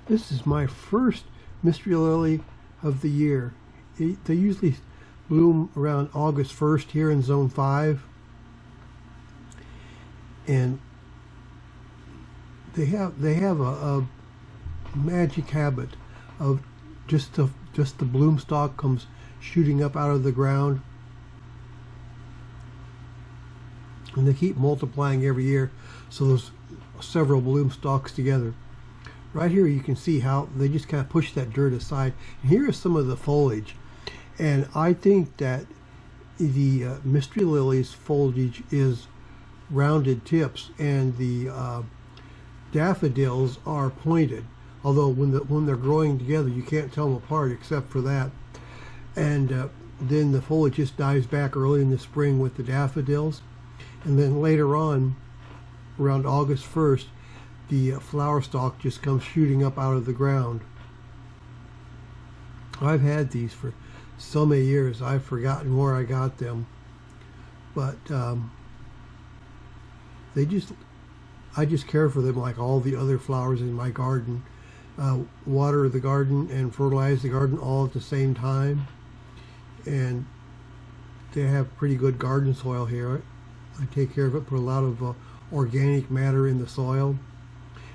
This is my first mystery lily of the year. They usually bloom around August 1st here in Zone 5. And they have a magic habit of just the bloom stalk comes shooting up out of the ground. And they keep multiplying every year, so there's several bloom stalks together. Right here you can see how they just kind of push that dirt aside. And here is some of the foliage. And I think that the mystery lily's foliage is rounded tips, and the daffodils are pointed. Although when they're growing together, you can't tell them apart except for that. And then the foliage just dies back early in the spring with the daffodils. And then later on, around August 1st, the flower stalk just comes shooting up out of the ground. I've had these for so many years, I've forgotten where I got them. But I just care for them like all the other flowers in my garden. Water the garden and fertilize the garden all at the same time. And they have pretty good garden soil here. I take care of it, put a lot of organic matter in the soil.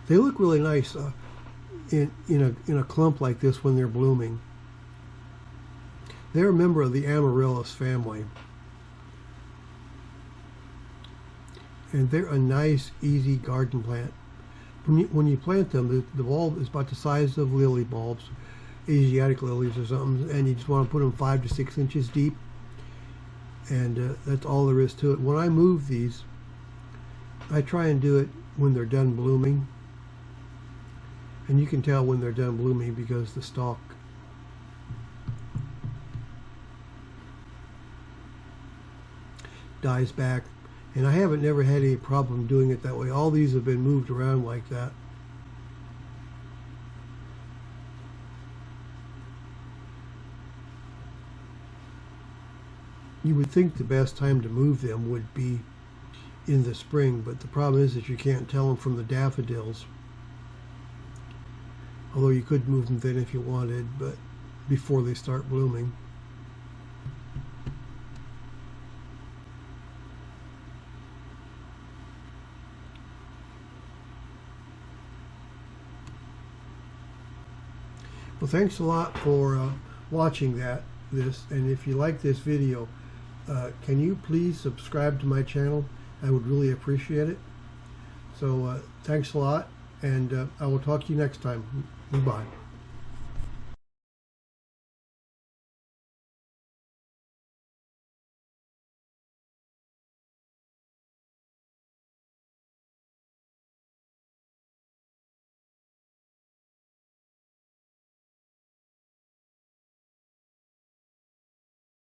They look really nice in a clump like this when they're blooming. They're a member of the amaryllis family. And they're a nice, easy garden plant. When you plant them, the bulb is about the size of lily bulbs, Asiatic lilies or something, and you just want to put them 5 to 6 inches deep. And that's all there is to it. When I move these, I try and do it when they're done blooming. And you can tell when they're done blooming because the stalk dies back. And I haven't never had any problem doing it that way. All these have been moved around like that. You would think the best time to move them would be in the spring, but the problem is that you can't tell them from the daffodils. Although you could move them then if you wanted, but before they start blooming. Well, thanks a lot for watching this, and if you like this video, can you please subscribe to my channel? I would really appreciate it. So thanks a lot, and I will talk to you next time. Goodbye.